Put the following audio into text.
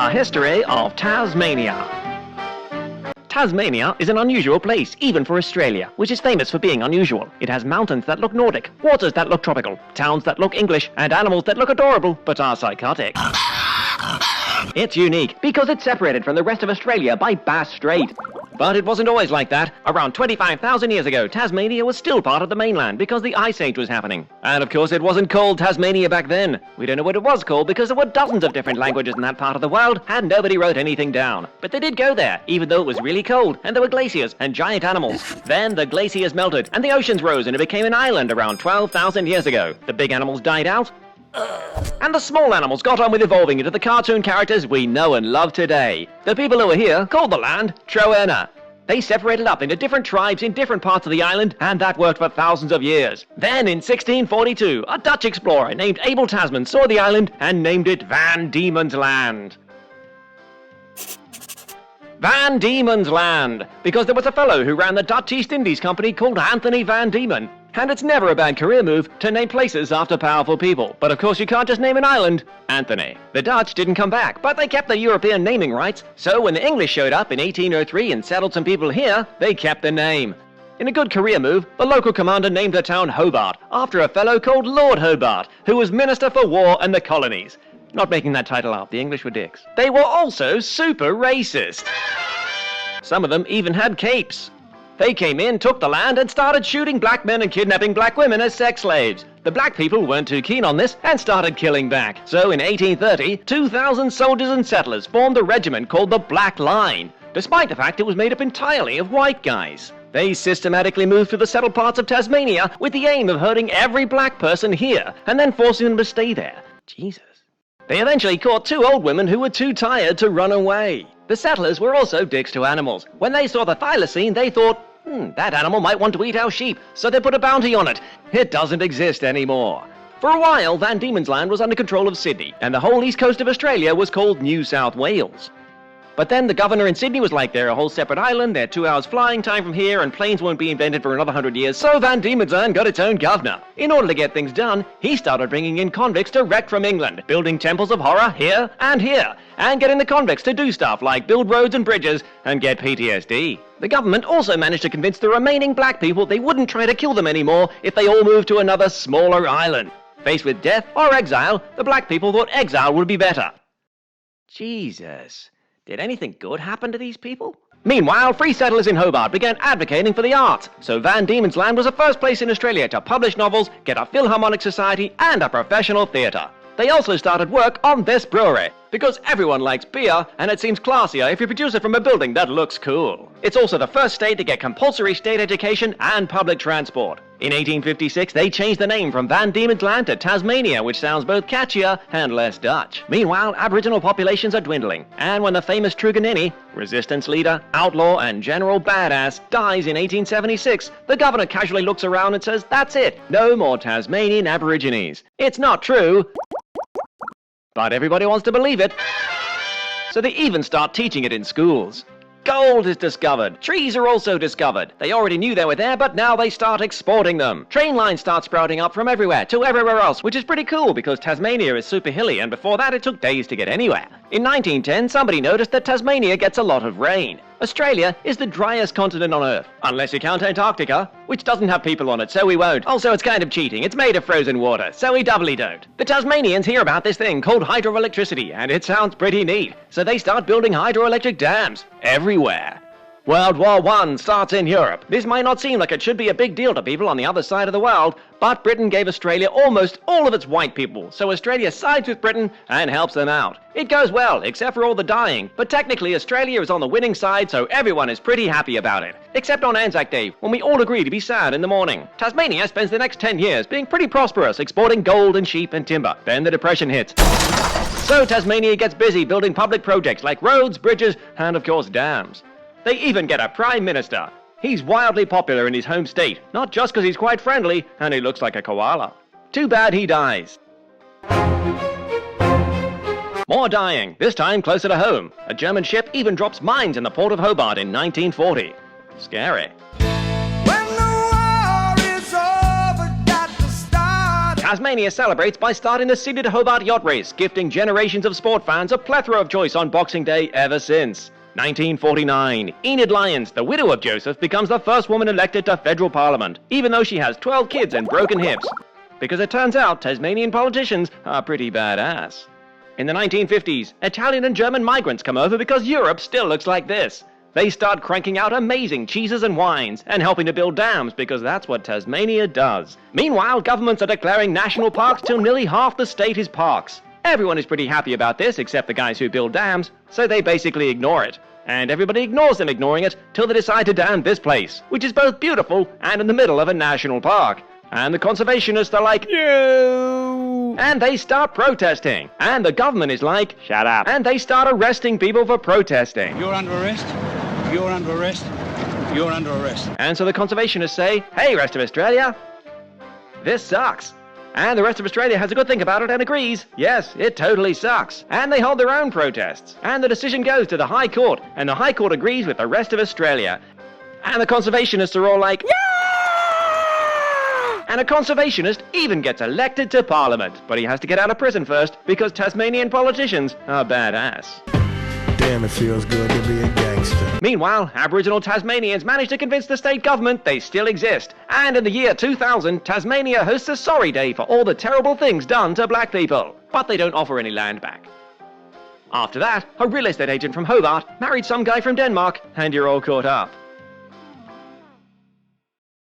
A history of Tasmania. Tasmania is an unusual place, even for Australia, which is famous for being unusual. It has mountains that look Nordic, waters that look tropical, towns that look English, and animals that look adorable, but are psychotic. It's unique because it's separated from the rest of Australia by Bass Strait. But it wasn't always like that. Around 25,000 years ago, Tasmania was still part of the mainland because the Ice Age was happening. And of course it wasn't called Tasmania back then. We don't know what it was called because there were dozens of different languages in that part of the world and nobody wrote anything down. But they did go there, even though it was really cold and there were glaciers and giant animals. Then the glaciers melted and the oceans rose and it became an island around 12,000 years ago. The big animals died out. And the small animals got on with evolving into the cartoon characters we know and love today. The people who were here called the land Troena. They separated up into different tribes in different parts of the island, and that worked for thousands of years. Then in 1642, a Dutch explorer named Abel Tasman saw the island and named it Van Diemen's Land. Van Diemen's Land, because there was a fellow who ran the Dutch East Indies Company called Anthony Van Diemen. And it's never a bad career move to name places after powerful people. But of course you can't just name an island Anthony. The Dutch didn't come back, but they kept the European naming rights. So when the English showed up in 1803 and settled some people here, they kept the name. In a good career move, the local commander named the town Hobart, after a fellow called Lord Hobart, who was Minister for War and the Colonies. Not making that title up, the English were dicks. They were also super racist. Some of them even had capes. They came in, took the land, and started shooting black men and kidnapping black women as sex slaves. The black people weren't too keen on this and started killing back. So in 1830, 2,000 soldiers and settlers formed a regiment called the Black Line, despite the fact it was made up entirely of white guys. They systematically moved to the settled parts of Tasmania with the aim of herding every black person here and then forcing them to stay there. Jesus. They eventually caught 2 old women who were too tired to run away. The settlers were also dicks to animals. When they saw the thylacine, they thought, that animal might want to eat our sheep, so they put a bounty on it. It doesn't exist anymore. For a while, Van Diemen's Land was under control of Sydney, and the whole east coast of Australia was called New South Wales. But then the governor in Sydney was like, they're a whole separate island, they're 2 hours flying time from here, and planes won't be invented for another 100 years, so Van Diemen's Land got its own governor. In order to get things done, he started bringing in convicts direct from England, building temples of horror here, and getting the convicts to do stuff like build roads and bridges and get PTSD. The government also managed to convince the remaining black people they wouldn't try to kill them anymore if they all moved to another smaller island. Faced with death or exile, the black people thought exile would be better. Jesus. Did anything good happen to these people? Meanwhile, free settlers in Hobart began advocating for the arts, so Van Diemen's Land was the first place in Australia to publish novels, get a Philharmonic Society, and a professional theatre. They also started work on this brewery, because everyone likes beer, and it seems classier if you produce it from a building that looks cool. It's also the first state to get compulsory state education and public transport. In 1856, they changed the name from Van Diemen's Land to Tasmania, which sounds both catchier and less Dutch. Meanwhile, Aboriginal populations are dwindling, and when the famous Truganini, resistance leader, outlaw, and general badass, dies in 1876, the governor casually looks around and says, that's it, no more Tasmanian Aborigines. It's not true, but everybody wants to believe it, so they even start teaching it in schools. Gold is discovered. Trees are also discovered. They already knew they were there, but now they start exporting them. Train lines start sprouting up from everywhere to everywhere else, which is pretty cool because Tasmania is super hilly, and before that it took days to get anywhere. In 1910, somebody noticed that Tasmania gets a lot of rain. Australia is the driest continent on Earth, unless you count Antarctica, which doesn't have people on it, so we won't. Also, it's kind of cheating. It's made of frozen water, so we doubly don't. The Tasmanians hear about this thing called hydroelectricity, and it sounds pretty neat, so they start building hydroelectric dams everywhere. World War I starts in Europe. This might not seem like it should be a big deal to people on the other side of the world, but Britain gave Australia almost all of its white people, so Australia sides with Britain and helps them out. It goes well, except for all the dying, but technically Australia is on the winning side, so everyone is pretty happy about it. Except on Anzac Day, when we all agree to be sad in the morning. Tasmania spends the next 10 years being pretty prosperous, exporting gold and sheep and timber. Then the Depression hits. So Tasmania gets busy building public projects like roads, bridges, and of course dams. They even get a prime minister. He's wildly popular in his home state, not just because he's quite friendly and he looks like a koala. Too bad he dies. More dying, this time closer to home. A German ship even drops mines in the port of Hobart in 1940. Scary. Tasmania celebrates by starting the Sydney to Hobart yacht race, gifting generations of sport fans a plethora of choice on Boxing Day ever since. 1949, Enid Lyons, the widow of Joseph, becomes the first woman elected to federal parliament, even though she has 12 kids and broken hips. Because it turns out Tasmanian politicians are pretty badass. In the 1950s, Italian and German migrants come over because Europe still looks like this. They start cranking out amazing cheeses and wines and helping to build dams because that's what Tasmania does. Meanwhile, governments are declaring national parks till nearly half the state is parks. Everyone is pretty happy about this except the guys who build dams, so they basically ignore it. And everybody ignores them ignoring it till they decide to dam this place, which is both beautiful and in the middle of a national park. And the conservationists are like, no! And they start protesting. And the government is like, shut up. And they start arresting people for protesting. You're under arrest. You're under arrest. You're under arrest. And so the conservationists say, hey, rest of Australia, this sucks. And the rest of Australia has a good think about it and agrees, yes, it totally sucks. And they hold their own protests. And the decision goes to the High Court. And the High Court agrees with the rest of Australia. And the conservationists are all like, yeah! And a conservationist even gets elected to Parliament. But he has to get out of prison first because Tasmanian politicians are badass. Damn, it feels good to be a gangster. Meanwhile, Aboriginal Tasmanians manage to convince the state government they still exist. And in the year 2000, Tasmania hosts a sorry day for all the terrible things done to black people. But they don't offer any land back. After that, a real estate agent from Hobart married some guy from Denmark, and you're all caught up.